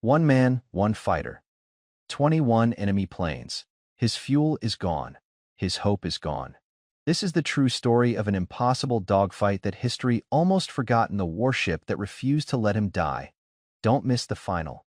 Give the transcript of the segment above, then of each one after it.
One man, one fighter. 21 enemy planes. His fuel is gone. His hope is gone. This is the true story of an impossible dogfight that history almost forgot in the warship that refused to let him die. Don't miss the final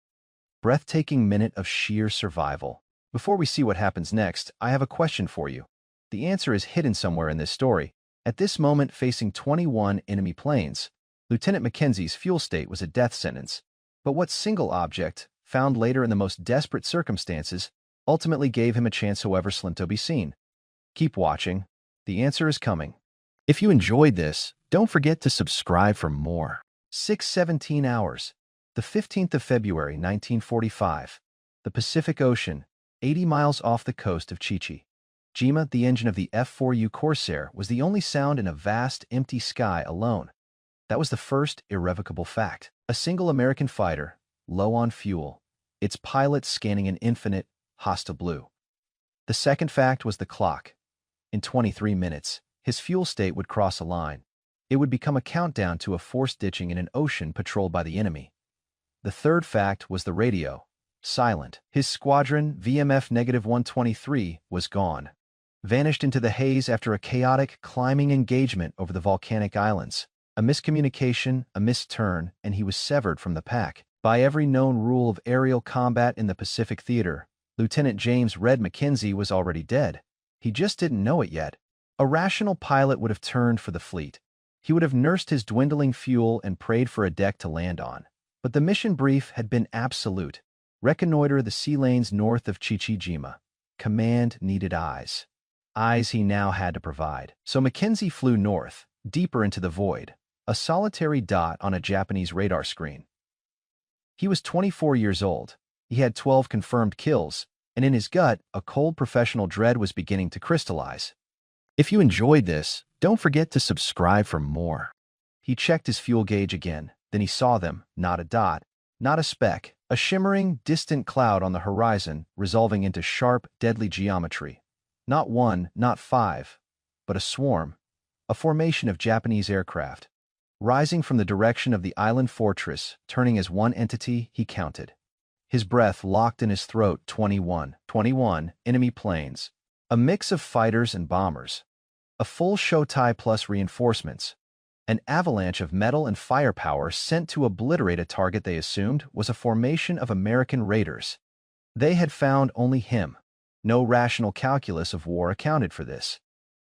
breathtaking minute of sheer survival. Before we see what happens next, I have a question for you. The answer is hidden somewhere in this story. At this moment, facing 21 enemy planes, Lieutenant Mackenzie's fuel state was a death sentence. But what single object, found later in the most desperate circumstances, ultimately gave him a chance, however slim to be seen? Keep watching. The answer is coming. If you enjoyed this, don't forget to subscribe for more. 6:17 hours. The 15th of February, 1945. The Pacific Ocean, 80 miles off the coast of Jima, the engine of the F4U Corsair, was the only sound in a vast, empty sky alone. That was the first irrevocable fact. A single American fighter, low on fuel, its pilot scanning an infinite, hostile blue. The second fact was the clock. In 23 minutes, his fuel state would cross a line. It would become a countdown to a forced ditching in an ocean patrolled by the enemy. The third fact was the radio. Silent. His squadron, VMF-123, was gone. Vanished into the haze after a chaotic, climbing engagement over the volcanic islands. A miscommunication, a missed turn, and he was severed from the pack. By every known rule of aerial combat in the Pacific Theater, Lieutenant James "Red" Mackenzie was already dead. He just didn't know it yet. A rational pilot would have turned for the fleet. He would have nursed his dwindling fuel and prayed for a deck to land on. But the mission brief had been absolute. Reconnoiter the sea lanes north of Jima. Command needed eyes. Eyes he now had to provide. So Mackenzie flew north, deeper into the void, a solitary dot on a Japanese radar screen. He was 24 years old. He had 12 confirmed kills, and in his gut, a cold professional dread was beginning to crystallize. If you enjoyed this, don't forget to subscribe for more. He checked his fuel gauge again. Then he saw them, not a dot, not a speck, a shimmering, distant cloud on the horizon, resolving into sharp, deadly geometry. Not one, not five, but a swarm, a formation of Japanese aircraft. Rising from the direction of the island fortress, turning as one entity, he counted. His breath locked in his throat. 21 enemy planes. A mix of fighters and bombers. A full Shotai plus reinforcements. An avalanche of metal and firepower sent to obliterate a target they assumed was a formation of American raiders. They had found only him. No rational calculus of war accounted for this.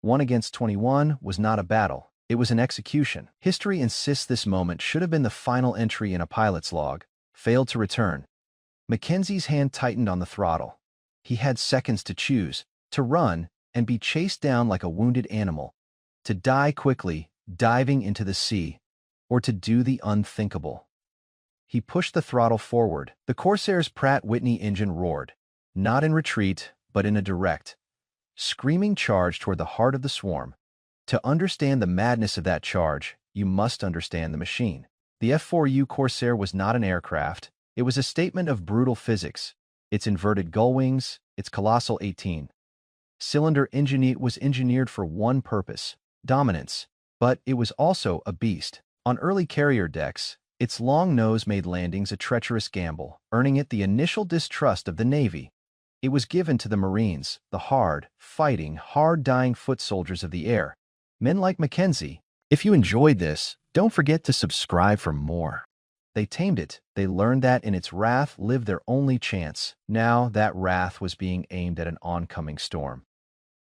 1 against 21 was not a battle. It was an execution. History insists this moment should have been the final entry in a pilot's log. Failed to return. Mackenzie's hand tightened on the throttle. He had seconds to choose, to run and be chased down like a wounded animal, to die quickly, diving into the sea, or to do the unthinkable. He pushed the throttle forward. The Corsair's Pratt Whitney engine roared, not in retreat, but in a direct, screaming charge toward the heart of the swarm. To understand the madness of that charge, you must understand the machine. The F4U Corsair was not an aircraft. It was a statement of brutal physics. Its inverted gull wings, its colossal 18-cylinder engine was engineered for one purpose: dominance. But it was also a beast. On early carrier decks, its long nose made landings a treacherous gamble, earning it the initial distrust of the Navy. It was given to the Marines, the hard-fighting, hard-dying foot soldiers of the air. Men like Mackenzie. If you enjoyed this, don't forget to subscribe for more. They tamed it. They learned that in its wrath lived their only chance. Now that wrath was being aimed at an oncoming storm.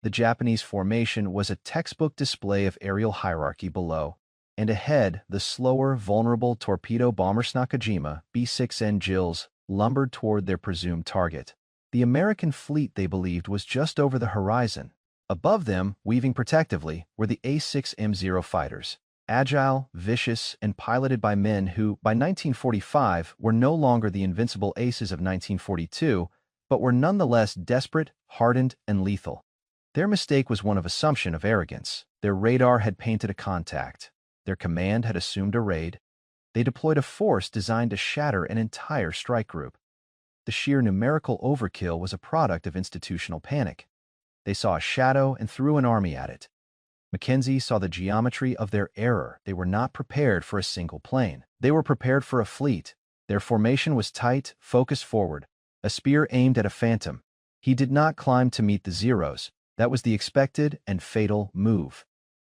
The Japanese formation was a textbook display of aerial hierarchy below, and ahead, the slower, vulnerable torpedo bombers Nakajima B-6N Jills lumbered toward their presumed target. The American fleet, they believed, was just over the horizon. Above them, weaving protectively, were the A-6M0 fighters, agile, vicious, and piloted by men who, by 1945, were no longer the invincible aces of 1942, but were nonetheless desperate, hardened, and lethal. Their mistake was one of assumption of arrogance. Their radar had painted a contact. Their command had assumed a raid. They deployed a force designed to shatter an entire strike group. The sheer numerical overkill was a product of institutional panic. They saw a shadow and threw an army at it. Mackenzie saw the geometry of their error. They were not prepared for a single plane. They were prepared for a fleet. Their formation was tight, focused forward, a spear aimed at a phantom. He did not climb to meet the Zeros. That was the expected and fatal move.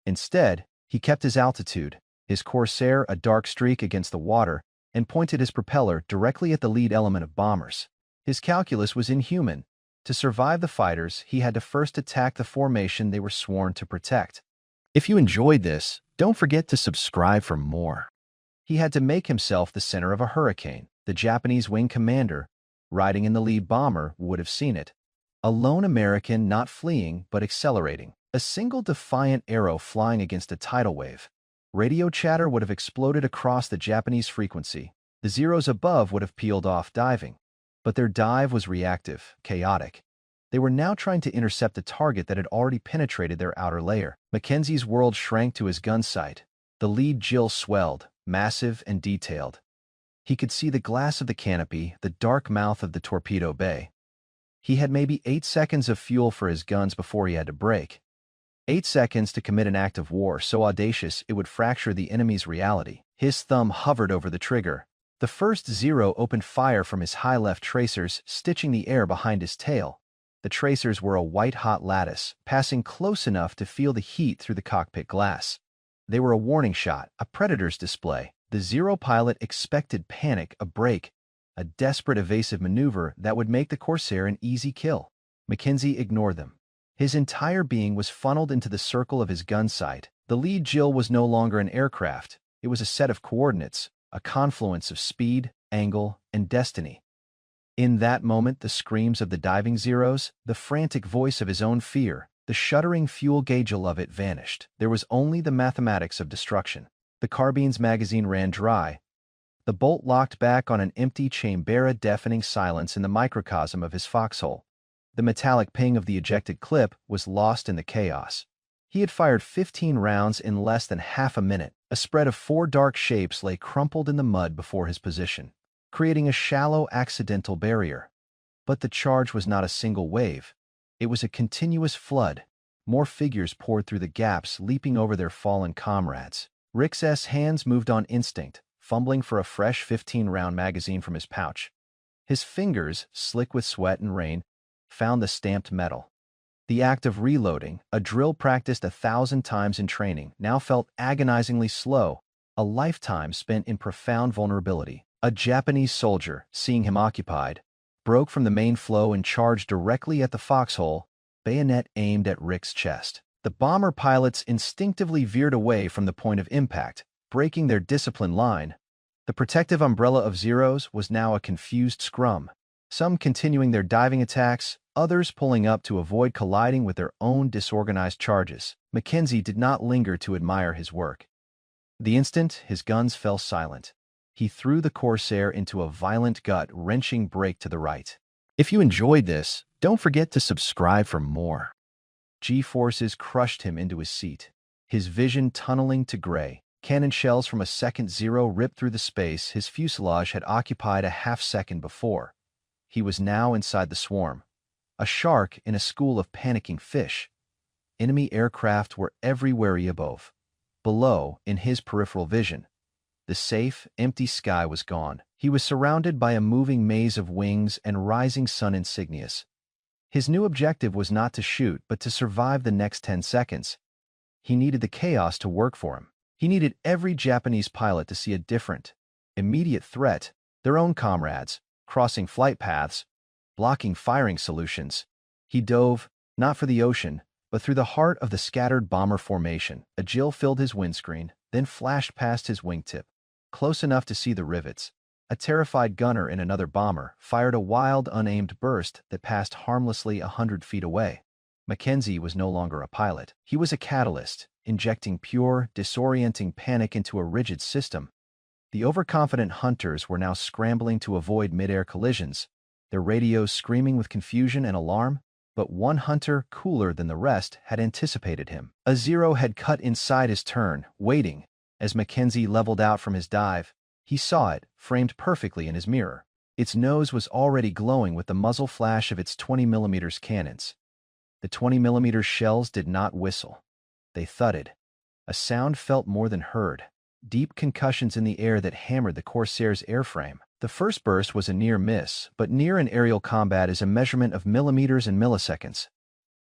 Instead, he kept his altitude, his Corsair a dark streak against the water, and pointed his propeller directly at the lead element of bombers. His calculus was inhuman. To survive the fighters, he had to first attack the formation they were sworn to protect. If you enjoyed this, don't forget to subscribe for more. He had to make himself the center of a hurricane. The Japanese wing commander, riding in the lead bomber, would have seen it. A lone American not fleeing but accelerating. A single defiant arrow flying against a tidal wave. Radio chatter would have exploded across the Japanese frequency. The Zeros above would have peeled off diving. But their dive was reactive, chaotic. They were now trying to intercept a target that had already penetrated their outer layer. Mackenzie's world shrank to his gun sight. The lead Jill swelled, massive and detailed. He could see the glass of the canopy, the dark mouth of the torpedo bay. He had maybe 8 seconds of fuel for his guns before he had to break. 8 seconds to commit an act of war so audacious it would fracture the enemy's reality. His thumb hovered over the trigger. The first Zero opened fire from his high left tracers, stitching the air behind his tail. The tracers were a white-hot lattice, passing close enough to feel the heat through the cockpit glass. They were a warning shot, a predator's display. The Zero pilot expected panic, a break, a desperate evasive maneuver that would make the Corsair an easy kill. Mackenzie ignored them. His entire being was funneled into the circle of his gun sight. The lead Jill was no longer an aircraft. It was a set of coordinates, a confluence of speed, angle, and destiny. In that moment, the screams of the diving Zeros, the frantic voice of his own fear, the shuddering fuel gauge of it vanished. There was only the mathematics of destruction. The carbine's magazine ran dry. The bolt locked back on an empty chamber, a deafening silence in the microcosm of his foxhole. The metallic ping of the ejected clip was lost in the chaos. He had fired 15 rounds in less than half a minute. A spread of 4 dark shapes lay crumpled in the mud before his position, creating a shallow, accidental barrier. But the charge was not a single wave. It was a continuous flood. More figures poured through the gaps, leaping over their fallen comrades. Rick's hands moved on instinct, fumbling for a fresh 15-round magazine from his pouch. His fingers, slick with sweat and rain, found the stamped metal. The act of reloading, a drill practiced 1,000 times in training, now felt agonizingly slow, a lifetime spent in profound vulnerability. A Japanese soldier, seeing him occupied, broke from the main flow and charged directly at the foxhole, bayonet aimed at Rick's chest. The bomber pilots instinctively veered away from the point of impact, breaking their disciplined line. The protective umbrella of Zeros was now a confused scrum, some continuing their diving attacks, others pulling up to avoid colliding with their own disorganized charges. Mackenzie did not linger to admire his work. The instant his guns fell silent, he threw the Corsair into a violent gut-wrenching break to the right. If you enjoyed this, don't forget to subscribe for more. G-forces crushed him into his seat, his vision tunneling to gray. Cannon shells from a second Zero ripped through the space his fuselage had occupied a half-second before. He was now inside the swarm, a shark in a school of panicking fish. Enemy aircraft were everywhere above. Below, in his peripheral vision, the safe, empty sky was gone. He was surrounded by a moving maze of wings and rising sun insignias. His new objective was not to shoot, but to survive the next 10 seconds. He needed the chaos to work for him. He needed every Japanese pilot to see a different, immediate threat, their own comrades, crossing flight paths, blocking firing solutions. He dove, not for the ocean, but through the heart of the scattered bomber formation. A Jill filled his windscreen, then flashed past his wingtip, close enough to see the rivets. A terrified gunner in another bomber fired a wild, unaimed burst that passed harmlessly 100 feet away. Mackenzie was no longer a pilot. He was a catalyst, injecting pure, disorienting panic into a rigid system. The overconfident hunters were now scrambling to avoid mid-air collisions, their radios screaming with confusion and alarm. But one hunter, cooler than the rest, had anticipated him. A Zero had cut inside his turn, waiting. As Mackenzie leveled out from his dive, he saw it, framed perfectly in his mirror. Its nose was already glowing with the muzzle flash of its 20mm cannons. The 20mm shells did not whistle. They thudded. A sound felt more than heard. Deep concussions in the air that hammered the Corsair's airframe. The first burst was a near miss, but near in aerial combat is a measurement of millimeters and milliseconds.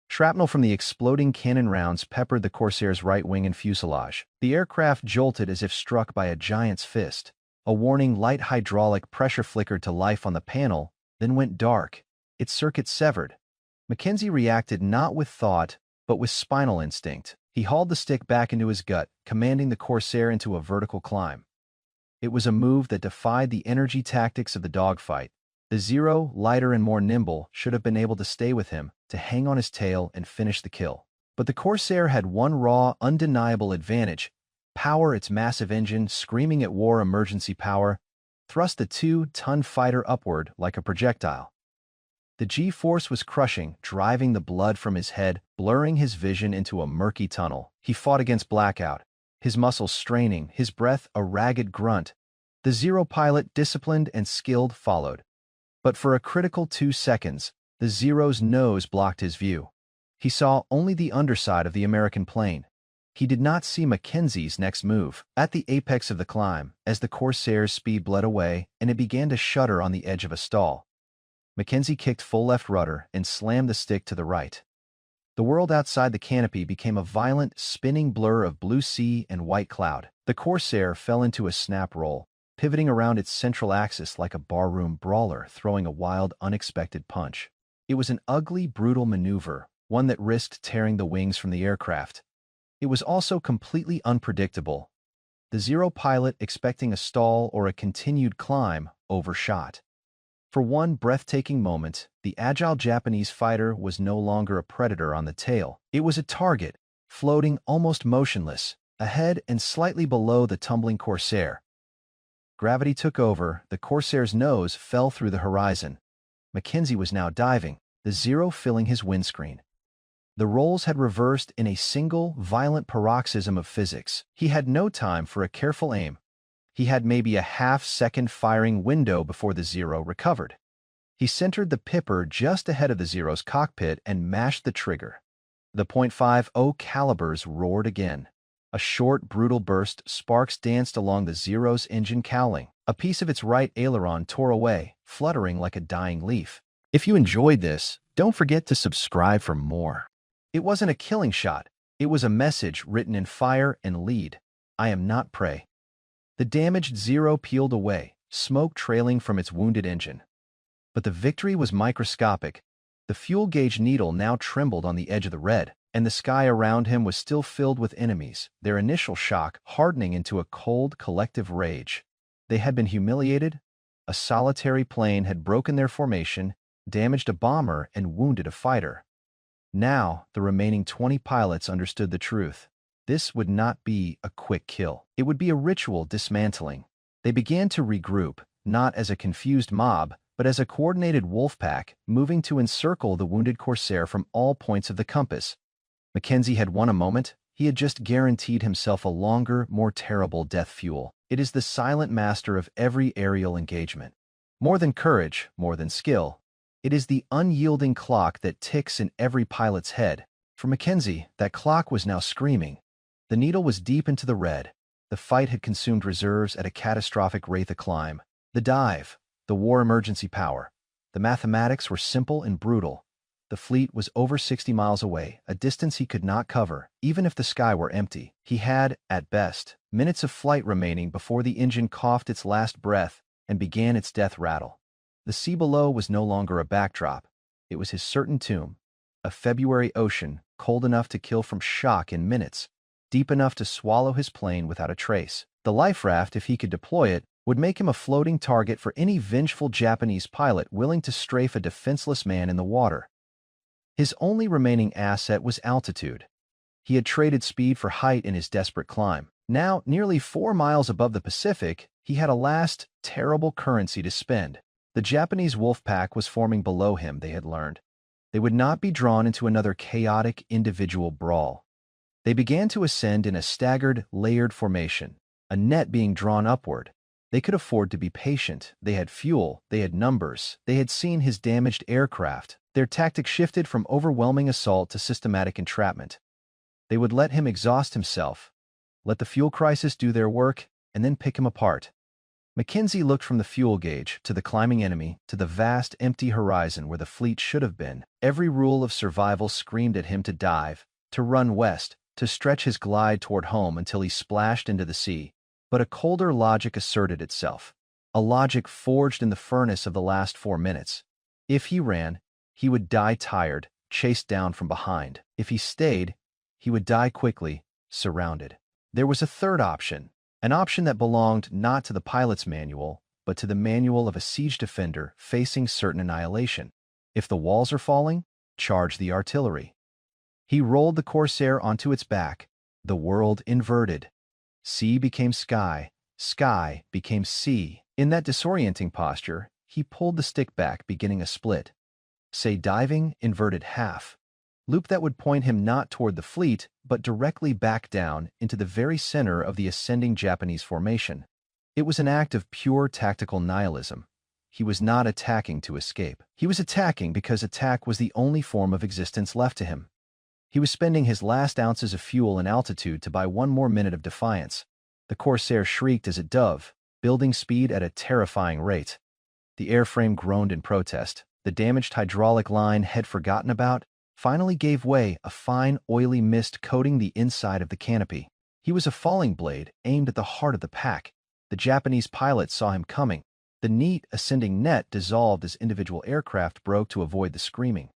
Shrapnel from the exploding cannon rounds peppered the Corsair's right wing and fuselage. The aircraft jolted as if struck by a giant's fist. A warning light hydraulic pressure flickered to life on the panel, then went dark, its circuit severed. Mackenzie reacted not with thought, but with spinal instinct. He hauled the stick back into his gut, commanding the Corsair into a vertical climb. It was a move that defied the energy tactics of the dogfight. The Zero, lighter and more nimble, should have been able to stay with him, to hang on his tail and finish the kill. But the Corsair had one raw, undeniable advantage: power. Its massive engine, screaming at war emergency power, thrust the 2-ton fighter upward like a projectile. The G-force was crushing, driving the blood from his head, blurring his vision into a murky tunnel. He fought against blackout, his muscles straining, his breath a ragged grunt. The Zero pilot, disciplined and skilled, followed. But for a critical 2 seconds, the Zero's nose blocked his view. He saw only the underside of the American plane. He did not see Mackenzie's next move. At the apex of the climb, as the Corsair's speed bled away and it began to shudder on the edge of a stall, Mackenzie kicked full left rudder and slammed the stick to the right. The world outside the canopy became a violent, spinning blur of blue sea and white cloud. The Corsair fell into a snap roll, pivoting around its central axis like a barroom brawler throwing a wild, unexpected punch. It was an ugly, brutal maneuver, one that risked tearing the wings from the aircraft. It was also completely unpredictable. The Zero pilot, expecting a stall or a continued climb, overshot. For one breathtaking moment, the agile Japanese fighter was no longer a predator on the tail. It was a target, floating almost motionless, ahead and slightly below the tumbling Corsair. Gravity took over, the Corsair's nose fell through the horizon. Mackenzie was now diving, the Zero filling his windscreen. The roles had reversed in a single, violent paroxysm of physics. He had no time for a careful aim. He had maybe a half-second firing window before the Zero recovered. He centered the pipper just ahead of the Zero's cockpit and mashed the trigger. The .50 calibers roared again. A short, brutal burst, sparks danced along the Zero's engine cowling. A piece of its right aileron tore away, fluttering like a dying leaf. If you enjoyed this, don't forget to subscribe for more. It wasn't a killing shot. It was a message written in fire and lead. I am not prey. The damaged Zero peeled away, smoke trailing from its wounded engine. But the victory was microscopic. The fuel gauge needle now trembled on the edge of the red, and the sky around him was still filled with enemies, their initial shock hardening into a cold, collective rage. They had been humiliated. A solitary plane had broken their formation, damaged a bomber, and wounded a fighter. Now, the remaining 20 pilots understood the truth. This would not be a quick kill. It would be a ritual dismantling. They began to regroup, not as a confused mob, but as a coordinated wolf pack, moving to encircle the wounded Corsair from all points of the compass. Mackenzie had won a moment. He had just guaranteed himself a longer, more terrible death fuel. It is the silent master of every aerial engagement. More than courage, more than skill, it is the unyielding clock that ticks in every pilot's head. For Mackenzie, that clock was now screaming. The needle was deep into the red. The fight had consumed reserves at a catastrophic rate of climb. The dive, the war emergency power. The mathematics were simple and brutal. The fleet was over 60 miles away, a distance he could not cover, even if the sky were empty. He had, at best, minutes of flight remaining before the engine coughed its last breath and began its death rattle. The sea below was no longer a backdrop. It was his certain tomb, a February ocean, cold enough to kill from shock in minutes, deep enough to swallow his plane without a trace. The life raft, if he could deploy it, would make him a floating target for any vengeful Japanese pilot willing to strafe a defenseless man in the water. His only remaining asset was altitude. He had traded speed for height in his desperate climb. Now, nearly 4 miles above the Pacific, he had a last, terrible currency to spend. The Japanese wolf pack was forming below him, they had learned. They would not be drawn into another chaotic, individual brawl. They began to ascend in a staggered, layered formation, a net being drawn upward. They could afford to be patient. They had fuel, they had numbers, they had seen his damaged aircraft. Their tactics shifted from overwhelming assault to systematic entrapment. They would let him exhaust himself, let the fuel crisis do their work, and then pick him apart. Mackenzie looked from the fuel gauge to the climbing enemy to the vast, empty horizon where the fleet should have been. Every rule of survival screamed at him to dive, to run west, to stretch his glide toward home until he splashed into the sea. But a colder logic asserted itself, a logic forged in the furnace of the last 4 minutes. If he ran, he would die tired, chased down from behind. If he stayed, he would die quickly, surrounded. There was a third option, an option that belonged not to the pilot's manual, but to the manual of a siege defender facing certain annihilation. If the walls are falling, charge the artillery. He rolled the Corsair onto its back, the world inverted. Sea became sky, sky became sea. In that disorienting posture, he pulled the stick back, beginning a split. Say diving, inverted half. Loop that would point him not toward the fleet, but directly back down into the very center of the ascending Japanese formation. It was an act of pure tactical nihilism. He was not attacking to escape. He was attacking because attack was the only form of existence left to him. He was spending his last ounces of fuel and altitude to buy 1 more minute of defiance. The Corsair shrieked as it dove, building speed at a terrifying rate. The airframe groaned in protest. The damaged hydraulic line, head forgotten about, finally gave way, a fine, oily mist coating the inside of the canopy. He was a falling blade, aimed at the heart of the pack. The Japanese pilot saw him coming. The neat, ascending net dissolved as individual aircraft broke to avoid the screaming.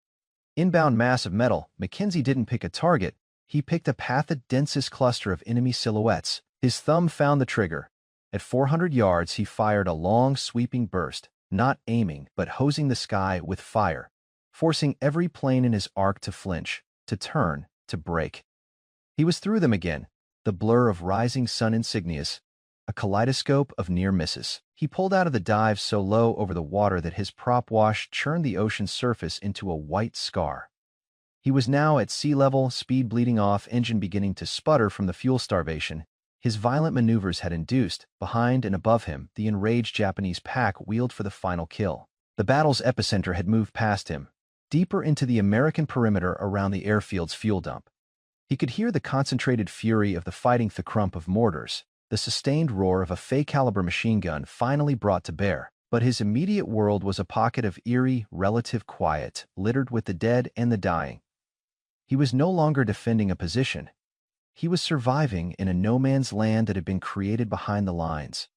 Inbound mass of metal, Mackenzie didn't pick a target. He picked a path, the densest cluster of enemy silhouettes. His thumb found the trigger. At 400 yards, he fired a long, sweeping burst, not aiming, but hosing the sky with fire, forcing every plane in his arc to flinch, to turn, to break. He was through them again, the blur of rising sun insignias, a kaleidoscope of near misses. He pulled out of the dive so low over the water that his prop wash churned the ocean's surface into a white scar. He was now at sea level, speed bleeding off, engine beginning to sputter from the fuel starvation. His violent maneuvers had induced, behind and above him, the enraged Japanese pack wheeled for the final kill. The battle's epicenter had moved past him, deeper into the American perimeter around the airfield's fuel dump. He could hear the concentrated fury of the fighting, the crump of mortars, the sustained roar of a Fay-caliber machine gun finally brought to bear. But his immediate world was a pocket of eerie, relative quiet, littered with the dead and the dying. He was no longer defending a position. He was surviving in a no-man's land that had been created behind the lines.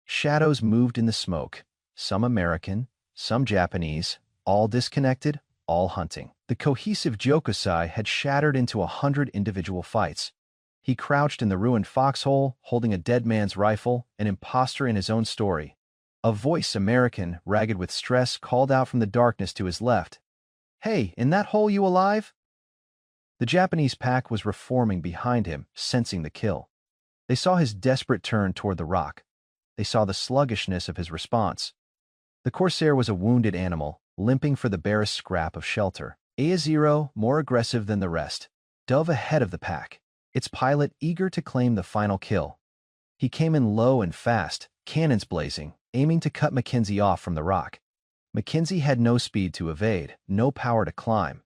Shadows moved in the smoke, some American, some Japanese, all disconnected, all hunting. The cohesive Jokosai had shattered into 100 individual fights. He crouched in the ruined foxhole, holding a dead man's rifle, an imposter in his own story. A voice, American, ragged with stress, called out from the darkness to his left. "Hey, in that hole, you alive?" The Japanese pack was reforming behind him, sensing the kill. They saw his desperate turn toward the rock. They saw the sluggishness of his response. The Corsair was a wounded animal, limping for the barest scrap of shelter. A0, more aggressive than the rest, dove ahead of the pack, its pilot eager to claim the final kill. He came in low and fast, cannons blazing, aiming to cut Mackenzie off from the rock. Mackenzie had no speed to evade, no power to climb.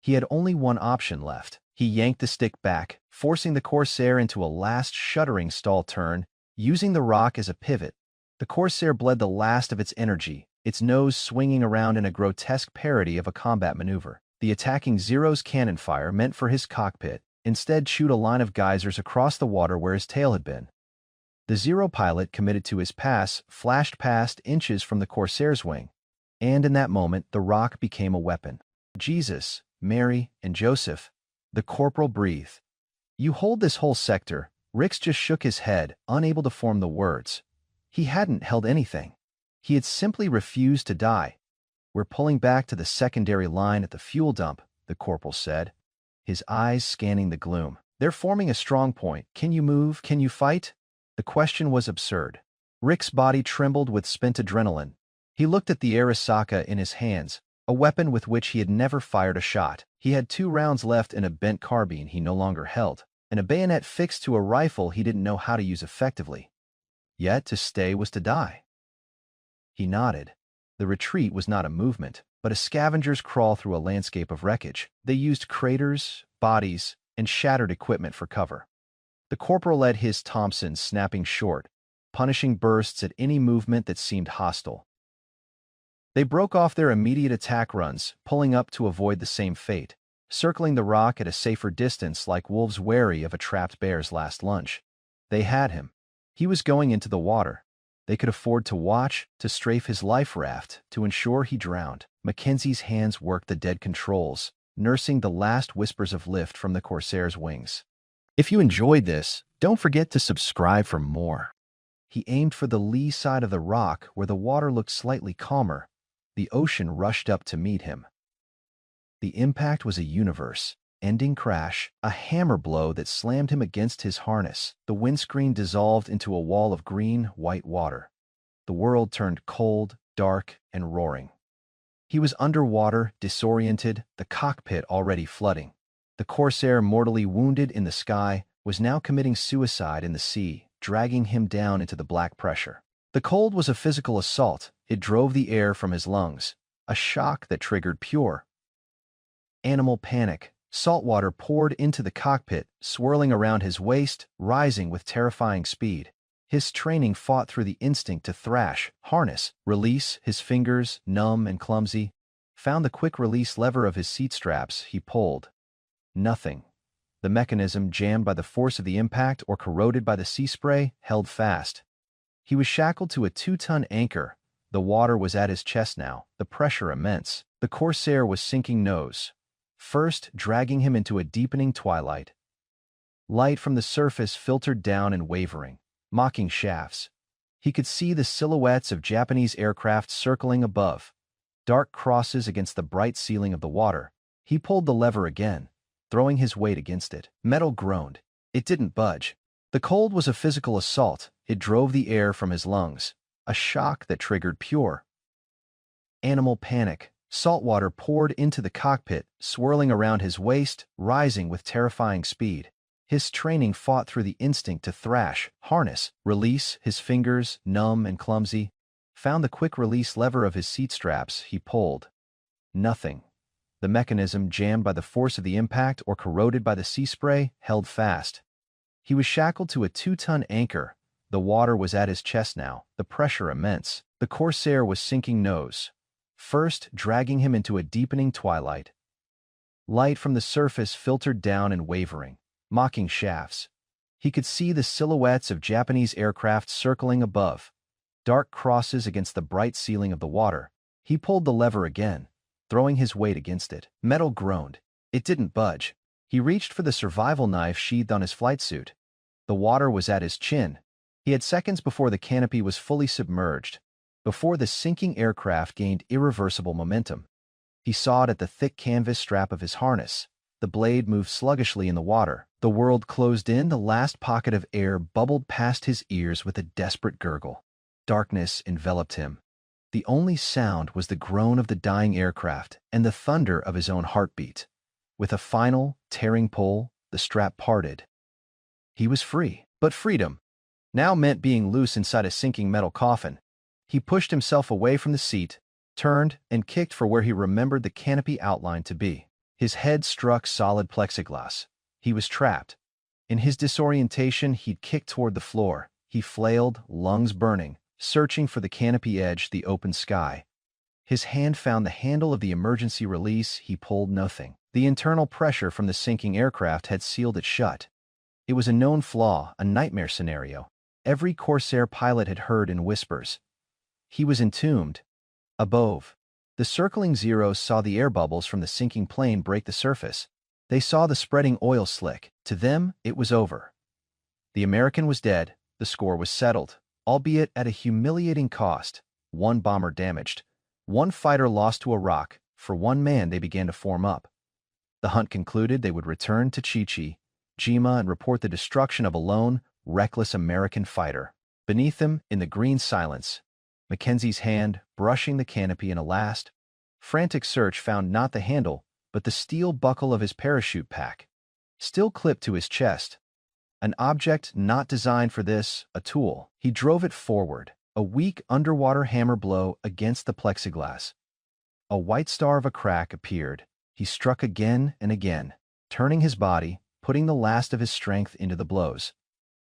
He had only one option left. He yanked the stick back, forcing the Corsair into a last shuddering stall turn, using the rock as a pivot. The Corsair bled the last of its energy, its nose swinging around in a grotesque parody of a combat maneuver. The attacking Zero's cannon fire, meant for his cockpit, instead chewed a line of geysers across the water where his tail had been. The Zero pilot, committed to his pass, flashed past inches from the Corsair's wing, and in that moment the rock became a weapon. "Jesus, Mary, and Joseph," the corporal breathed. "You hold this whole sector." Rix just shook his head, unable to form the words. He hadn't held anything. He had simply refused to die. "We're pulling back to the secondary line at the fuel dump," the corporal said, his eyes scanning the gloom. "They're forming a strong point. Can you move? Can you fight?" The question was absurd. Rick's body trembled with spent adrenaline. He looked at the Arisaka in his hands, a weapon with which he had never fired a shot. He had 2 rounds left in a bent carbine he no longer held, and a bayonet fixed to a rifle he didn't know how to use effectively. Yet to stay was to die. He nodded. The retreat was not a movement, but a scavenger's crawl through a landscape of wreckage. They used craters, bodies, and shattered equipment for cover. The corporal led his Thompson snapping short, punishing bursts at any movement that seemed hostile. They broke off their immediate attack runs, pulling up to avoid the same fate, circling the rock at a safer distance like wolves wary of a trapped bear's last lunch. They had him. He was going into the water. They could afford to watch, to strafe his life raft, to ensure he drowned. Mackenzie's hands worked the dead controls, nursing the last whispers of lift from the Corsair's wings. If you enjoyed this, don't forget to subscribe for more. He aimed for the lee side of the rock where the water looked slightly calmer. The ocean rushed up to meet him. The impact was a universe-ending crash, a hammer blow that slammed him against his harness. The windscreen dissolved into a wall of green-white water. The world turned cold, dark, and roaring. He was underwater, disoriented, the cockpit already flooding. The Corsair, mortally wounded in the sky, was now committing suicide in the sea, dragging him down into the black pressure. The cold was a physical assault. It drove the air from his lungs, a shock that triggered pure animal panic. Salt water poured into the cockpit, swirling around his waist, rising with terrifying speed. His training fought through the instinct to thrash, harness, release. His fingers, numb and clumsy, found the quick-release lever of his seat straps. He pulled. Nothing. The mechanism, jammed by the force of the impact or corroded by the sea spray, held fast. He was shackled to a 2-ton anchor. The water was at his chest now, the pressure immense. The Corsair was sinking nose first, dragging him into a deepening twilight. Light from the surface filtered down and wavering, mocking shafts. He could see the silhouettes of Japanese aircraft circling above, dark crosses against the bright ceiling of the water. He pulled the lever again, throwing his weight against it. Metal groaned. It didn't budge. The cold was a physical assault. It drove the air from his lungs, a shock that triggered pure animal panic. Salt water poured into the cockpit, swirling around his waist, rising with terrifying speed. His training fought through the instinct to thrash, harness, release. His fingers, numb and clumsy, found the quick-release lever of his seat straps. He pulled. Nothing. The mechanism, jammed by the force of the impact or corroded by the sea spray, held fast. He was shackled to a 2-ton anchor. The water was at his chest now, the pressure immense. The Corsair was sinking nose first, dragging him into a deepening twilight. Light from the surface filtered down and wavering, mocking shafts. He could see the silhouettes of Japanese aircraft circling above, dark crosses against the bright ceiling of the water. He pulled the lever again, throwing his weight against it. Metal groaned. It didn't budge. He reached for the survival knife sheathed on his flight suit. The water was at his chin. He had seconds before the canopy was fully submerged, before the sinking aircraft gained irreversible momentum. He sawed at the thick canvas strap of his harness. The blade moved sluggishly in the water. The world closed in. The last pocket of air bubbled past his ears with a desperate gurgle. Darkness enveloped him. The only sound was the groan of the dying aircraft and the thunder of his own heartbeat. With a final, tearing pull, the strap parted. He was free. But freedom now meant being loose inside a sinking metal coffin. He pushed himself away from the seat, turned, and kicked for where he remembered the canopy outline to be. His head struck solid plexiglass. He was trapped. In his disorientation, he'd kicked toward the floor. He flailed, lungs burning, searching for the canopy edge, the open sky. His hand found the handle of the emergency release. He pulled nothing. The internal pressure from the sinking aircraft had sealed it shut. It was a known flaw, a nightmare scenario. Every Corsair pilot had heard in whispers. He was entombed. Above, the circling Zeros saw the air bubbles from the sinking plane break the surface. They saw the spreading oil slick. To them, it was over. The American was dead. The score was settled, albeit at a humiliating cost. 1 bomber damaged. 1 fighter lost to a rock. For 1 man, they began to form up. The hunt concluded. They would return to Jima and report the destruction of a lone, reckless American fighter. Beneath them, in the green silence, Mackenzie's hand brushing the canopy in a last, frantic search found not the handle, but the steel buckle of his parachute pack, still clipped to his chest. An object not designed for this, a tool. He drove it forward, a weak underwater hammer blow against the plexiglass. A white star of a crack appeared. He struck again and again, turning his body, putting the last of his strength into the blows.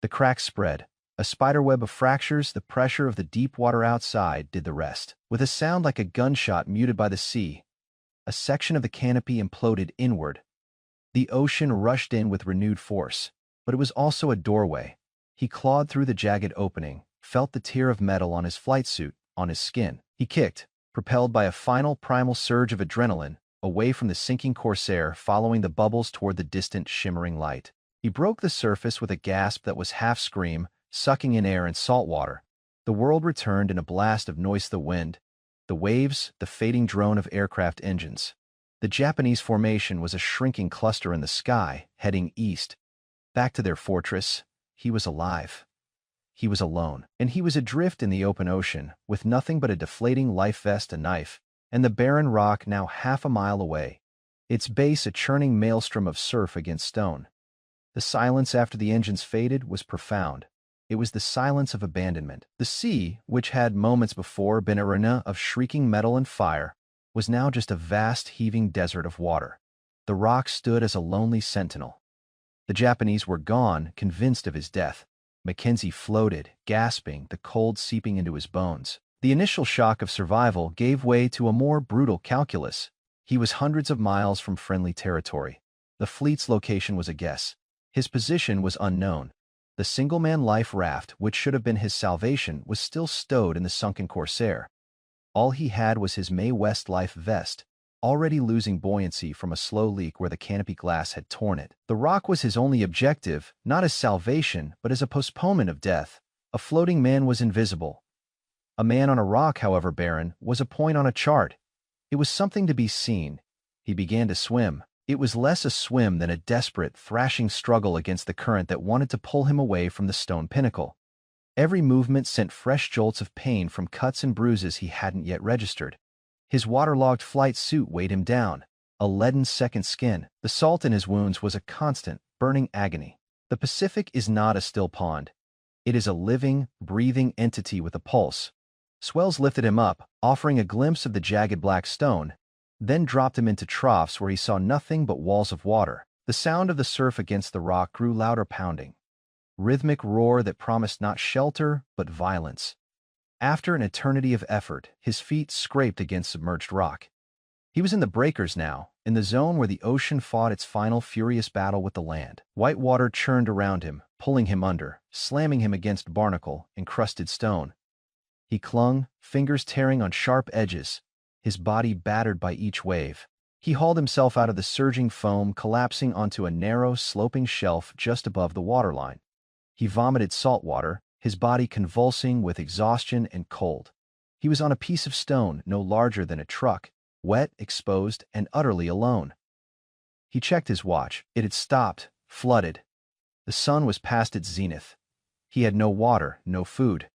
The crack spread. A spiderweb of fractures, the pressure of the deep water outside did the rest. With a sound like a gunshot muted by the sea, a section of the canopy imploded inward. The ocean rushed in with renewed force, but it was also a doorway. He clawed through the jagged opening, felt the tear of metal on his flight suit, on his skin. He kicked, propelled by a final primal surge of adrenaline, away from the sinking Corsair, following the bubbles toward the distant shimmering light. He broke the surface with a gasp that was half scream, sucking in air and salt water. The world returned in a blast of noise, the wind, the waves, the fading drone of aircraft engines. The Japanese formation was a shrinking cluster in the sky, heading east. Back to their fortress. He was alive. He was alone, and he was adrift in the open ocean, with nothing but a deflating life vest, a knife, and the barren rock now half a mile away, its base a churning maelstrom of surf against stone. The silence after the engines faded was profound. It was the silence of abandonment. The sea, which had moments before been an arena of shrieking metal and fire, was now just a vast heaving desert of water. The rock stood as a lonely sentinel. The Japanese were gone, convinced of his death. Mackenzie floated, gasping, the cold seeping into his bones. The initial shock of survival gave way to a more brutal calculus. He was hundreds of miles from friendly territory. The fleet's location was a guess. His position was unknown. The single-man life raft, which should have been his salvation, was still stowed in the sunken Corsair. All he had was his Mae West life vest, already losing buoyancy from a slow leak where the canopy glass had torn it. The rock was his only objective, not as salvation, but as a postponement of death. A floating man was invisible. A man on a rock, however barren, was a point on a chart. It was something to be seen. He began to swim. It was less a swim than a desperate, thrashing struggle against the current that wanted to pull him away from the stone pinnacle. Every movement sent fresh jolts of pain from cuts and bruises he hadn't yet registered. His waterlogged flight suit weighed him down, a leaden second skin. The salt in his wounds was a constant, burning agony. The Pacific is not a still pond. It is a living, breathing entity with a pulse. Swells lifted him up, offering a glimpse of the jagged black stone, then dropped him into troughs where he saw nothing but walls of water. The sound of the surf against the rock grew louder, pounding. Rhythmic roar that promised not shelter, but violence. After an eternity of effort, his feet scraped against submerged rock. He was in the breakers now, in the zone where the ocean fought its final furious battle with the land. White water churned around him, pulling him under, slamming him against barnacle-encrusted stone. He clung, fingers tearing on sharp edges, his body battered by each wave. He hauled himself out of the surging foam, collapsing onto a narrow, sloping shelf just above the waterline. He vomited salt water, his body convulsing with exhaustion and cold. He was on a piece of stone no larger than a truck, wet, exposed, and utterly alone. He checked his watch. It had stopped, flooded. The sun was past its zenith. He had no water, no food.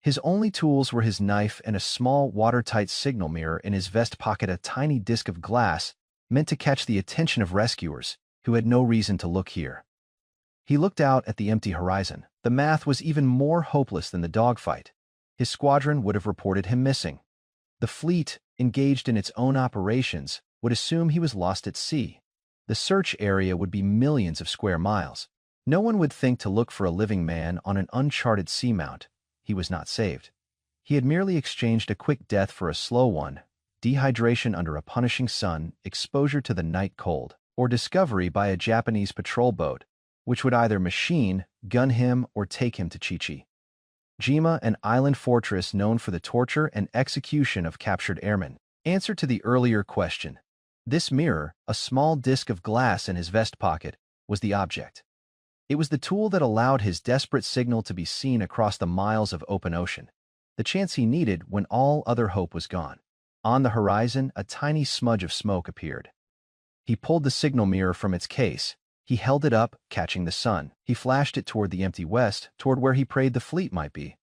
His only tools were his knife and a small, watertight signal mirror in his vest pocket, a tiny disc of glass meant to catch the attention of rescuers, who had no reason to look here. He looked out at the empty horizon. The math was even more hopeless than the dogfight. His squadron would have reported him missing. The fleet, engaged in its own operations, would assume he was lost at sea. The search area would be millions of square miles. No one would think to look for a living man on an uncharted seamount. He was not saved. He had merely exchanged a quick death for a slow one, dehydration under a punishing sun, exposure to the night cold, or discovery by a Japanese patrol boat, which would either machine, gun him, or take him to Jima, an island fortress known for the torture and execution of captured airmen. Answer to the earlier question. This mirror, a small disc of glass in his vest pocket, was the object. It was the tool that allowed his desperate signal to be seen across the miles of open ocean, the chance he needed when all other hope was gone. On the horizon, a tiny smudge of smoke appeared. He pulled the signal mirror from its case. He held it up, catching the sun. He flashed it toward the empty west, toward where he prayed the fleet might be.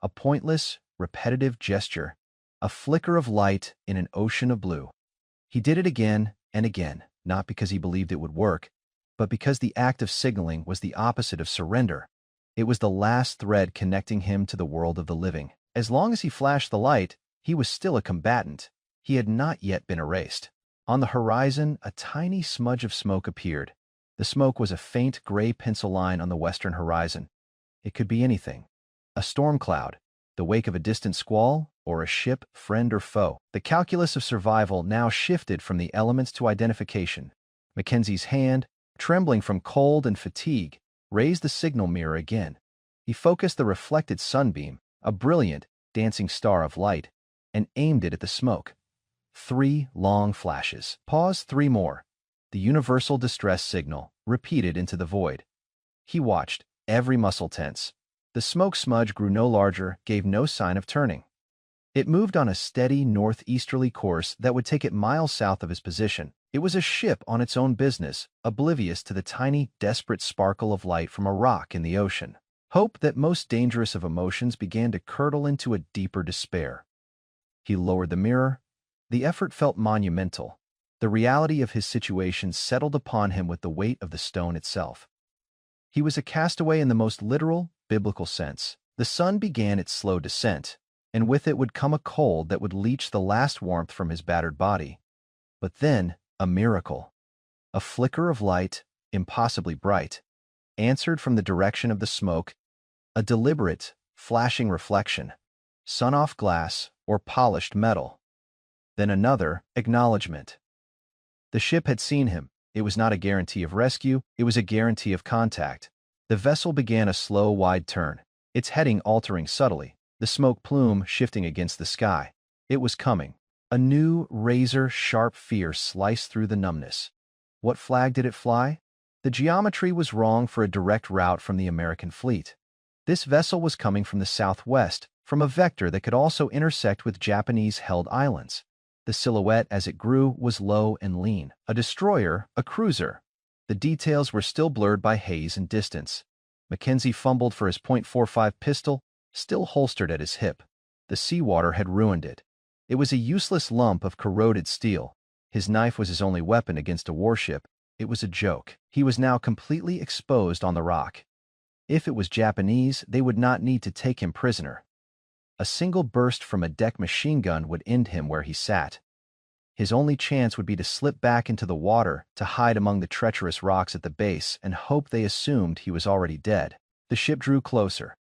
A pointless, repetitive gesture, a flicker of light in an ocean of blue. He did it again and again, not because he believed it would work, but because the act of signaling was the opposite of surrender. It was the last thread connecting him to the world of the living. As long as he flashed the light, he was still a combatant. He had not yet been erased. On the horizon, a tiny smudge of smoke appeared. The smoke was a faint gray pencil line on the western horizon. It could be anything. A storm cloud, the wake of a distant squall, or a ship, friend or foe. The calculus of survival now shifted from the elements to identification. Mackenzie's hand, trembling from cold and fatigue, raised the signal mirror again. He focused the reflected sunbeam, a brilliant, dancing star of light, and aimed it at the smoke. 3 long flashes. Pause. 3 more. The universal distress signal, repeated into the void. He watched, every muscle tense. The smoke smudge grew no larger, gave no sign of turning. It moved on a steady northeasterly course that would take it miles south of his position. It was a ship on its own business, oblivious to the tiny, desperate sparkle of light from a rock in the ocean. Hope, that most dangerous of emotions, began to curdle into a deeper despair. He lowered the mirror. The effort felt monumental. The reality of his situation settled upon him with the weight of the stone itself. He was a castaway in the most literal, biblical sense. The sun began its slow descent, and with it would come a cold that would leach the last warmth from his battered body. But then, a miracle. A flicker of light, impossibly bright, answered from the direction of the smoke, a deliberate, flashing reflection, sun-off glass or polished metal. Then another acknowledgement. The ship had seen him. It was not a guarantee of rescue, it was a guarantee of contact. The vessel began a slow, wide turn, its heading altering subtly, the smoke plume shifting against the sky. It was coming. A new, razor-sharp fear sliced through the numbness. What flag did it fly? The geometry was wrong for a direct route from the American fleet. This vessel was coming from the southwest, from a vector that could also intersect with Japanese-held islands. The silhouette, as it grew, was low and lean. A destroyer, a cruiser. The details were still blurred by haze and distance. Mackenzie fumbled for his .45 pistol, still holstered at his hip. The seawater had ruined it. It was a useless lump of corroded steel. His knife was his only weapon against a warship. It was a joke. He was now completely exposed on the rock. If it was Japanese, they would not need to take him prisoner. A single burst from a deck machine gun would end him where he sat. His only chance would be to slip back into the water, to hide among the treacherous rocks at the base and hope they assumed he was already dead. The ship drew closer.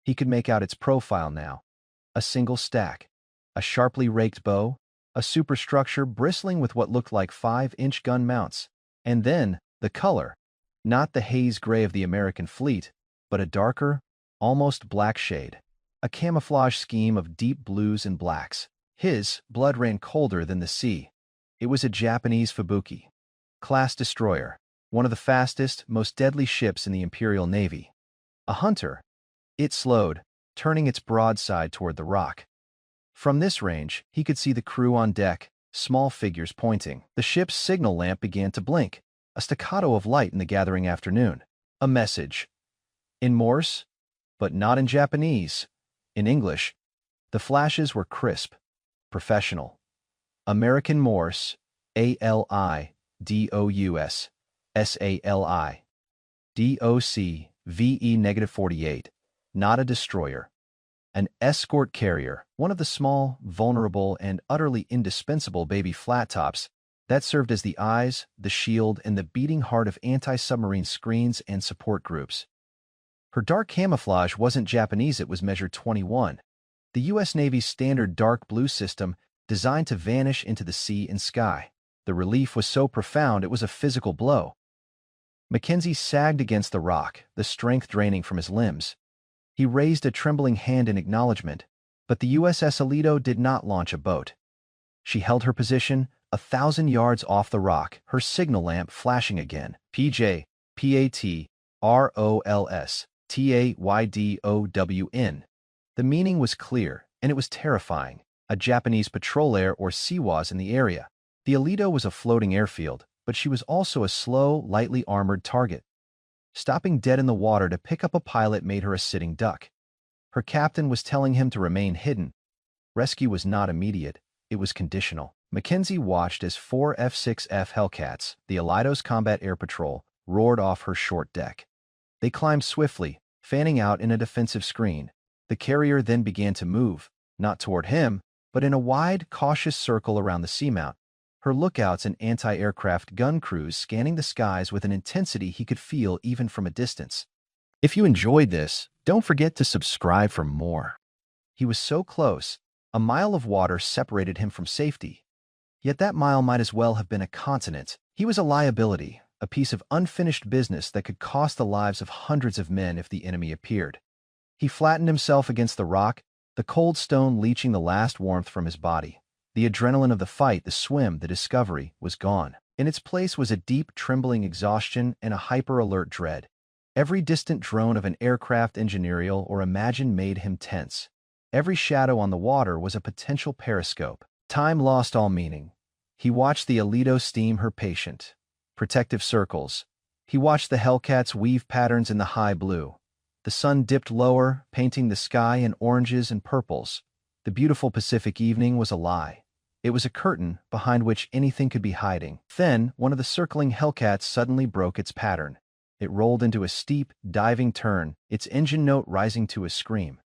He could make out its profile now. A single stack. A sharply raked bow. A superstructure bristling with what looked like 5-inch gun mounts. And then, the color. Not the haze gray of the American fleet, but a darker, almost black shade. A camouflage scheme of deep blues and blacks. His blood ran colder than the sea. It was a Japanese Fubuki class destroyer, one of the fastest, most deadly ships in the Imperial Navy. A hunter. It slowed, turning its broadside toward the rock. From this range, he could see the crew on deck, small figures pointing. The ship's signal lamp began to blink, a staccato of light in the gathering afternoon. A message. In Morse, but not in Japanese. In English. The flashes were crisp, professional. American Morse, ALIDOUS, SALI. DOC, VE-48, not a destroyer. An escort carrier, one of the small, vulnerable, and utterly indispensable baby flat tops that served as the eyes, the shield, and the beating heart of anti-submarine screens and support groups. Her dark camouflage wasn't Japanese, it was measure 21, the U.S. Navy's standard dark blue system designed to vanish into the sea and sky. The relief was so profound it was a physical blow. Mackenzie sagged against the rock, the strength draining from his limbs. He raised a trembling hand in acknowledgement, but the USS Alito did not launch a boat. She held her position 1,000 yards off the rock, her signal lamp flashing again. PJ, PAT, ROLS. TAYDOWN. The meaning was clear, and it was terrifying. A Japanese patrol air or CWAS in the area. The Alito was a floating airfield, but she was also a slow, lightly armored target. Stopping dead in the water to pick up a pilot made her a sitting duck. Her captain was telling him to remain hidden. Rescue was not immediate, it was conditional. Mackenzie watched as 4 F-6F Hellcats, the Alito's combat air patrol, roared off her short deck. They climbed swiftly, fanning out in a defensive screen. The carrier then began to move, not toward him, but in a wide, cautious circle around the seamount, her lookouts and anti-aircraft gun crews scanning the skies with an intensity he could feel even from a distance. If you enjoyed this, don't forget to subscribe for more. He was so close. A mile of water separated him from safety. Yet that mile might as well have been a continent. He was a liability, a piece of unfinished business that could cost the lives of hundreds of men if the enemy appeared. He flattened himself against the rock, the cold stone leaching the last warmth from his body. The adrenaline of the fight, the swim, the discovery, was gone. In its place was a deep, trembling exhaustion and a hyper-alert dread. Every distant drone of an aircraft engineerial or imagined made him tense. Every shadow on the water was a potential periscope. Time lost all meaning. He watched the Alito steam her patient. Protective circles. He watched the Hellcats weave patterns in the high blue. The sun dipped lower, painting the sky in oranges and purples. The beautiful Pacific evening was a lie. It was a curtain behind which anything could be hiding. Then, one of the circling Hellcats suddenly broke its pattern. It rolled into a steep, diving turn, its engine note rising to a scream.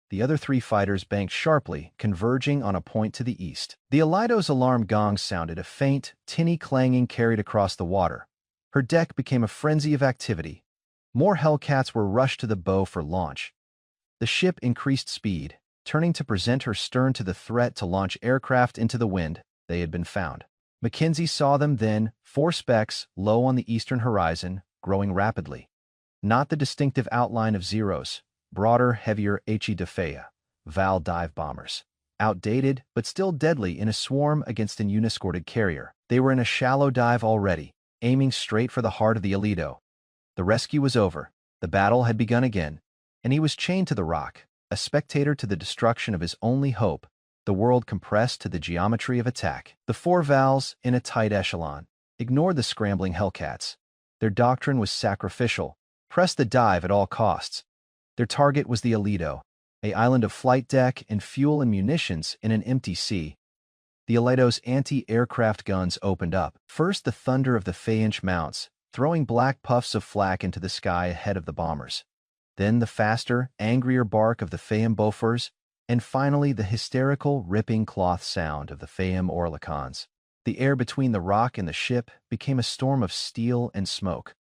The other three fighters banked sharply, converging on a point to the east. The Alito's alarm gong sounded, a faint, tinny clanging carried across the water. Her deck became a frenzy of activity. More Hellcats were rushed to the bow for launch. The ship increased speed, turning to present her stern to the threat to launch aircraft into the wind. They had been found. Mackenzie saw them then, 4 specks, low on the eastern horizon, growing rapidly. Not the distinctive outline of Zeros, broader, heavier He Val dive bombers. Outdated, but still deadly in a swarm against an unescorted carrier. They were in a shallow dive already, aiming straight for the heart of the Alito. The rescue was over. The battle had begun again, and he was chained to the rock, a spectator to the destruction of his only hope, the world compressed to the geometry of attack. The 4 Vals, in a tight echelon, ignored the scrambling Hellcats. Their doctrine was sacrificial: press the dive at all costs. Their target was the Alito, an island of flight deck and fuel and munitions in an empty sea. The Alito's anti-aircraft guns opened up. First, the thunder of the Fay-inch mounts, throwing black puffs of flak into the sky ahead of the bombers. Then the faster, angrier bark of the Fayum Bofors, and finally the hysterical, ripping cloth sound of the Fayum Oerlikons. The air between the rock and the ship became a storm of steel and smoke.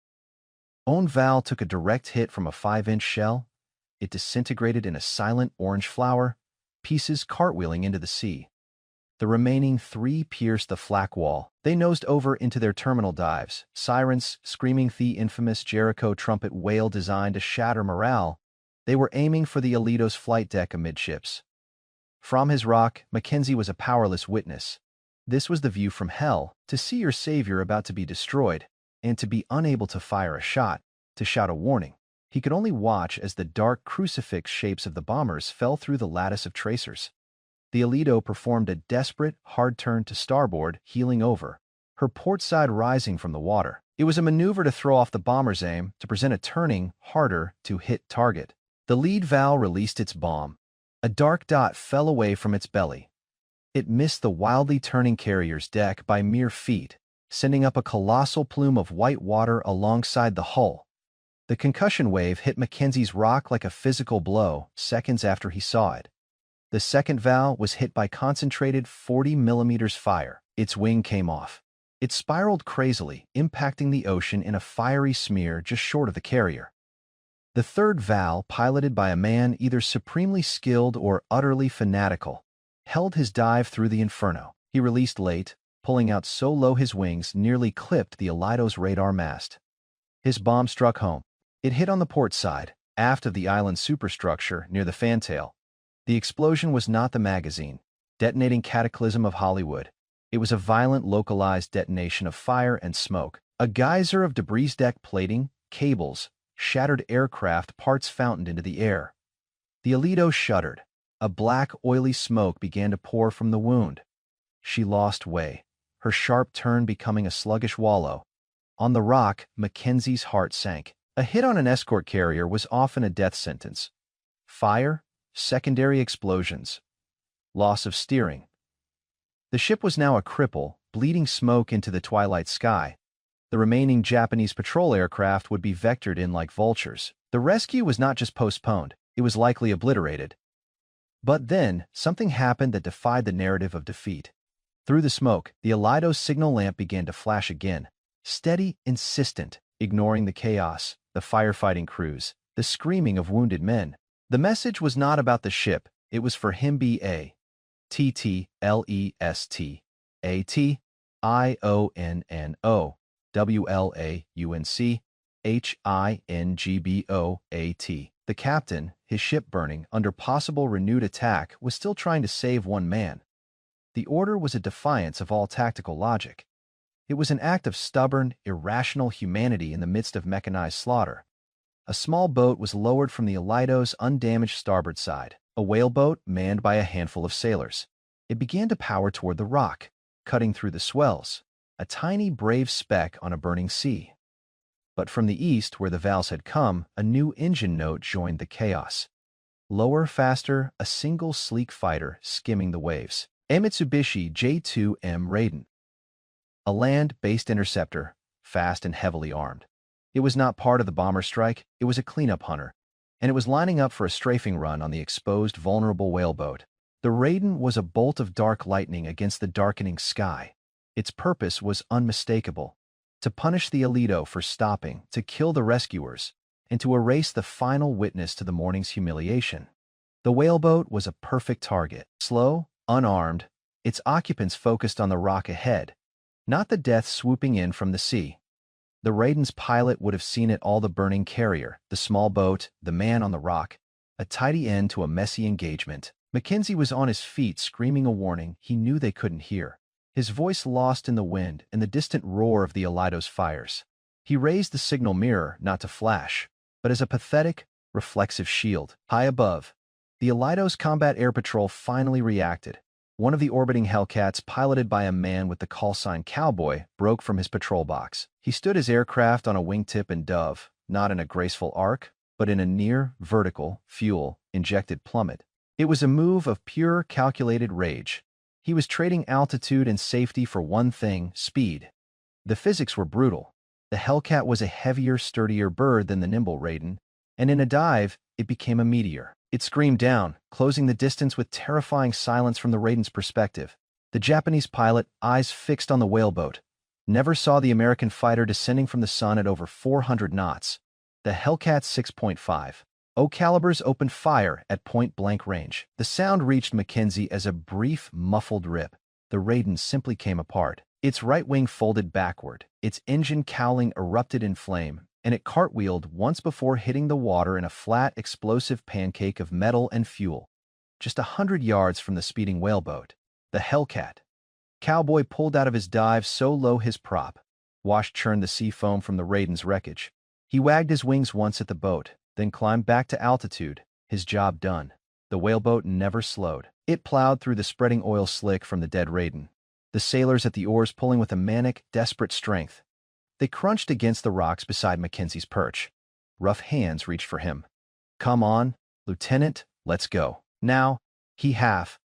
Own Val took a direct hit from a 5-inch shell. It disintegrated in a silent orange flower, pieces cartwheeling into the sea. The remaining 3 pierced the flak wall. They nosed over into their terminal dives, sirens screaming the infamous Jericho trumpet wail designed to shatter morale. They were aiming for the Alito's flight deck amidships. From his rock, Mackenzie was a powerless witness. This was the view from hell, to see your savior about to be destroyed, and to be unable to fire a shot, to shout a warning. He could only watch as the dark crucifix shapes of the bombers fell through the lattice of tracers. The Alito performed a desperate, hard turn to starboard, heeling over, her port side rising from the water. It was a maneuver to throw off the bomber's aim, to present a turning, harder, to hit target. The lead Val released its bomb. A dark dot fell away from its belly. It missed the wildly turning carrier's deck by mere feet, sending up a colossal plume of white water alongside the hull. The concussion wave hit Mackenzie's rock like a physical blow seconds after he saw it. The second Val was hit by concentrated 40mm fire. Its wing came off. It spiraled crazily, impacting the ocean in a fiery smear just short of the carrier. The third Val, piloted by a man either supremely skilled or utterly fanatical, held his dive through the inferno. He released late, pulling out so low his wings nearly clipped the Alito's radar mast. His bomb struck home. It hit on the port side, aft of the island's superstructure near the fantail. The explosion was not the magazine, detonating cataclysm of Hollywood. It was a violent, localized detonation of fire and smoke. A geyser of debris, deck plating, cables, shattered aircraft parts fountained into the air. The Alito shuddered. A black, oily smoke began to pour from the wound. She lost way, her sharp turn becoming a sluggish wallow. On the rock, Mackenzie's heart sank. A hit on an escort carrier was often a death sentence. Fire, secondary explosions, loss of steering. The ship was now a cripple, bleeding smoke into the twilight sky. The remaining Japanese patrol aircraft would be vectored in like vultures. The rescue was not just postponed, it was likely obliterated. But then, something happened that defied the narrative of defeat. Through the smoke, the Alito's signal lamp began to flash again, steady, insistent, ignoring the chaos, the firefighting crews, the screaming of wounded men. The message was not about the ship, it was for him. Battleunc, the captain, his ship burning under possible renewed attack, was still trying to save one man. The order was a defiance of all tactical logic. It was an act of stubborn, irrational humanity in the midst of mechanized slaughter. A small boat was lowered from the Alido's undamaged starboard side, a whaleboat manned by a handful of sailors. It began to power toward the rock, cutting through the swells, a tiny brave speck on a burning sea. But from the east, where the Vals had come, a new engine note joined the chaos. Lower, faster, a single sleek fighter skimming the waves. A Mitsubishi J2M Raiden. A land-based interceptor, fast and heavily armed. It was not part of the bomber strike, it was a cleanup hunter, and it was lining up for a strafing run on the exposed, vulnerable whaleboat. The Raiden was a bolt of dark lightning against the darkening sky. Its purpose was unmistakable: to punish the Alido for stopping, to kill the rescuers, and to erase the final witness to the morning's humiliation. The whaleboat was a perfect target. Slow, unarmed, its occupants focused on the rock ahead, not the death swooping in from the sea. The Raiden's pilot would have seen it all: the burning carrier, the small boat, the man on the rock, a tidy end to a messy engagement. Mackenzie was on his feet, screaming a warning he knew they couldn't hear, his voice lost in the wind and the distant roar of the Alido's fires. He raised the signal mirror, not to flash, but as a pathetic, reflexive shield. High above, the Alido's combat air patrol finally reacted. One of the orbiting Hellcats, piloted by a man with the callsign Cowboy, broke from his patrol box. He stood his aircraft on a wingtip and dove, not in a graceful arc, but in a near, vertical, fuel-injected plummet. It was a move of pure, calculated rage. He was trading altitude and safety for one thing: speed. The physics were brutal. The Hellcat was a heavier, sturdier bird than the nimble Raiden, and in a dive, it became a meteor. It screamed down, closing the distance with terrifying silence from the Raiden's perspective. The Japanese pilot, eyes fixed on the whaleboat, never saw the American fighter descending from the sun at over 400 knots. The Hellcat's 6.5 calibers opened fire at point-blank range. The sound reached Mackenzie as a brief, muffled rip. The Raiden simply came apart. Its right wing folded backward, its engine cowling erupted in flame, and it cartwheeled once before hitting the water in a flat, explosive pancake of metal and fuel, just 100 yards from the speeding whaleboat. The Hellcat. Cowboy pulled out of his dive so low his prop wash churned the sea foam from the Raiden's wreckage. He wagged his wings once at the boat, then climbed back to altitude, his job done. The whaleboat never slowed. It plowed through the spreading oil slick from the dead Raiden, the sailors at the oars pulling with a manic, desperate strength. They crunched against the rocks beside Mackenzie's perch. Rough hands reached for him. "Come on, Lieutenant, let's go." Now, he half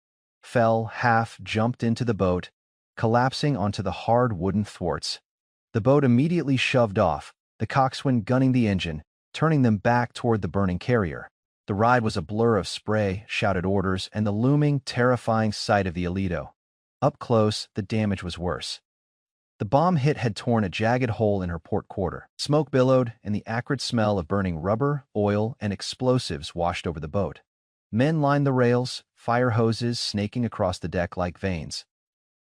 jumped into the boat, collapsing onto the hard wooden thwarts. The boat immediately shoved off, the coxswain gunning the engine, turning them back toward the burning carrier. The ride was a blur of spray, shouted orders, and the looming, terrifying sight of the Alido. Up close, the damage was worse. The bomb hit had torn a jagged hole in her port quarter. Smoke billowed, and the acrid smell of burning rubber, oil, and explosives washed over the boat. Men lined the rails, fire hoses snaking across the deck like veins.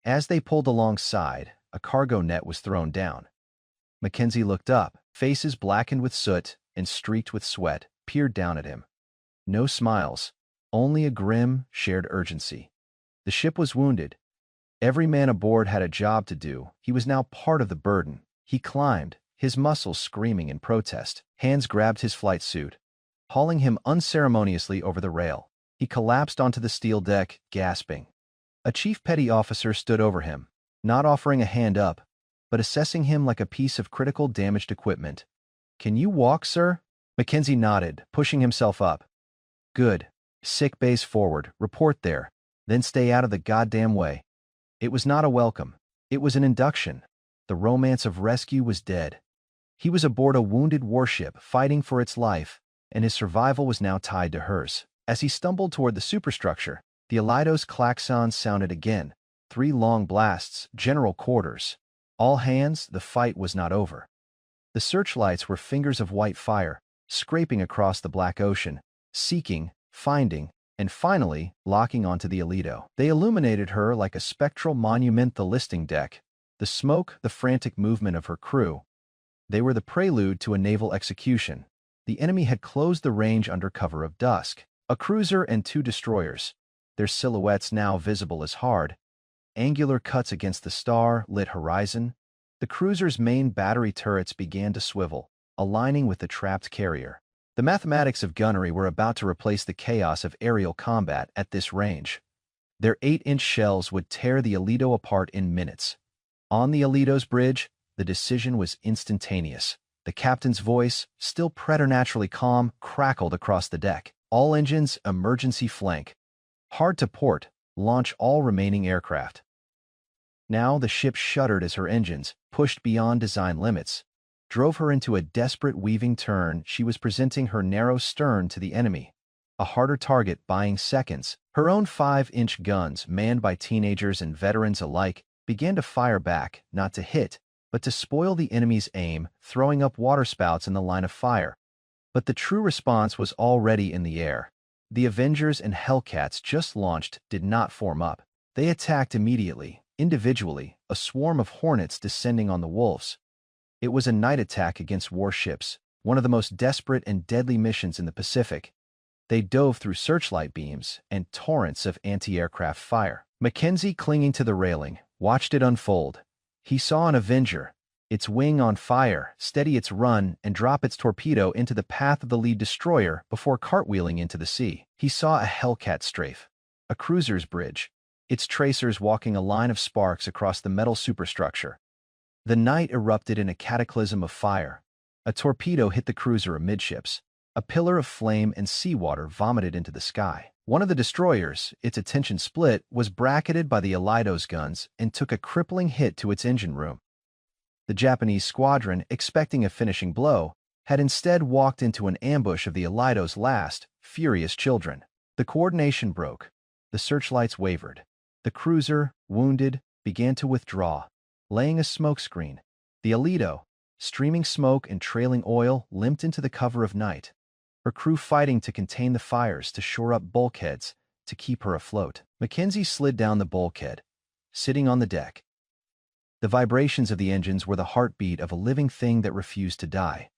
As they pulled alongside, a cargo net was thrown down. Mackenzie looked up. Faces blackened with soot and streaked with sweat peered down at him. No smiles, only a grim, shared urgency. The ship was wounded. Every man aboard had a job to do. He was now part of the burden. He climbed, his muscles screaming in protest. Hands grabbed his flight suit, hauling him unceremoniously over the rail. He collapsed onto the steel deck, gasping. A chief petty officer stood over him, not offering a hand up, but assessing him like a piece of critical damaged equipment. "Can you walk, sir?" Mackenzie nodded, pushing himself up. "Good. Sick bay's forward. Report there. Then stay out of the goddamn way." It was not a welcome. It was an induction. The romance of rescue was dead. He was aboard a wounded warship, fighting for its life, and his survival was now tied to hers. As he stumbled toward the superstructure, the Alido's klaxon sounded again. 3 long blasts, general quarters. All hands, the fight was not over. The searchlights were fingers of white fire, scraping across the black ocean, seeking, finding, and finally locking onto the Alito. They illuminated her like a spectral monument, the listing deck, the smoke, the frantic movement of her crew. They were the prelude to a naval execution. The enemy had closed the range under cover of dusk. A cruiser and 2 destroyers, their silhouettes now visible as hard, angular cuts against the star-lit horizon. The cruiser's main battery turrets began to swivel, aligning with the trapped carrier. The mathematics of gunnery were about to replace the chaos of aerial combat at this range. Their 8-inch shells would tear the Alito apart in minutes. On the Alito's bridge, the decision was instantaneous. The captain's voice, still preternaturally calm, crackled across the deck. All engines, emergency flank. Hard to port, launch all remaining aircraft. Now the ship shuddered as her engines, pushed beyond design limits, drove her into a desperate weaving turn. She was presenting her narrow stern to the enemy, a harder target buying seconds. Her own 5-inch guns, manned by teenagers and veterans alike, began to fire back, not to hit, but to spoil the enemy's aim, throwing up waterspouts in the line of fire. But the true response was already in the air. The Avengers and Hellcats, just launched, did not form up. They attacked immediately, individually, a swarm of hornets descending on the wolves. It was a night attack against warships, one of the most desperate and deadly missions in the Pacific. They dove through searchlight beams and torrents of anti-aircraft fire. Mackenzie, clinging to the railing, watched it unfold. He saw an Avenger, its wing on fire, steady its run and drop its torpedo into the path of the lead destroyer before cartwheeling into the sea. He saw a Hellcat strafe, a cruiser's bridge, its tracers walking a line of sparks across the metal superstructure. The night erupted in a cataclysm of fire. A torpedo hit the cruiser amidships. A pillar of flame and seawater vomited into the sky. One of the destroyers, its attention split, was bracketed by the Alito's guns and took a crippling hit to its engine room. The Japanese squadron, expecting a finishing blow, had instead walked into an ambush of the Alito's last, furious children. The coordination broke. The searchlights wavered. The cruiser, wounded, began to withdraw, laying a smokescreen. The Alito, streaming smoke and trailing oil, limped into the cover of night, her crew fighting to contain the fires, to shore up bulkheads, to keep her afloat. Mackenzie slid down the bulkhead, sitting on the deck. The vibrations of the engines were the heartbeat of a living thing that refused to die.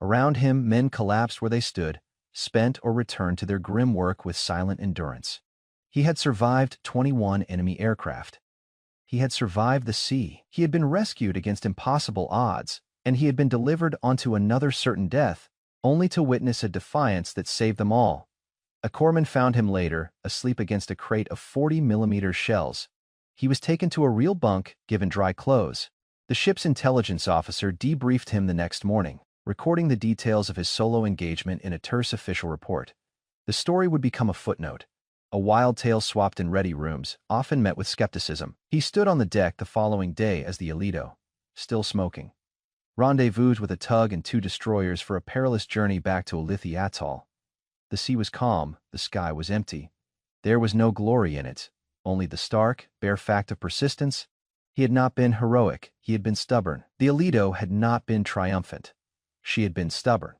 Around him, men collapsed where they stood, spent or returned to their grim work with silent endurance. He had survived 21 enemy aircraft. He had survived the sea. He had been rescued against impossible odds, and he had been delivered onto another certain death, only to witness a defiance that saved them all. A corpsman found him later, asleep against a crate of 40mm shells. He was taken to a real bunk, given dry clothes. The ship's intelligence officer debriefed him the next morning, recording the details of his solo engagement in a terse official report. The story would become a footnote, a wild tale swapped in ready rooms, often met with skepticism. He stood on the deck the following day as the Alito, still smoking, rendezvoused with a tug and 2 destroyers for a perilous journey back to Ulithi Atoll. The sea was calm, the sky was empty. There was no glory in it, only the stark, bare fact of persistence. He had not been heroic, he had been stubborn. The Alito had not been triumphant. She had been stubborn.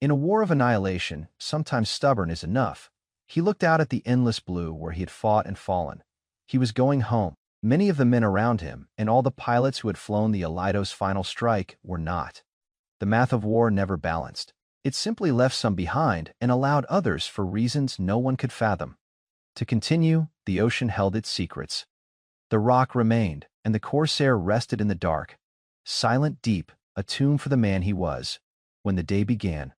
In a war of annihilation, sometimes stubborn is enough. He looked out at the endless blue where he had fought and fallen. He was going home. Many of the men around him, and all the pilots who had flown the Alito's final strike, were not. The math of war never balanced. It simply left some behind and allowed others, for reasons no one could fathom, to continue. The ocean held its secrets. The rock remained, and the Corsair rested in the dark, silent, deep, a tomb for the man he was, when the day began.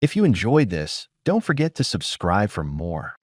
If you enjoyed this, don't forget to subscribe for more.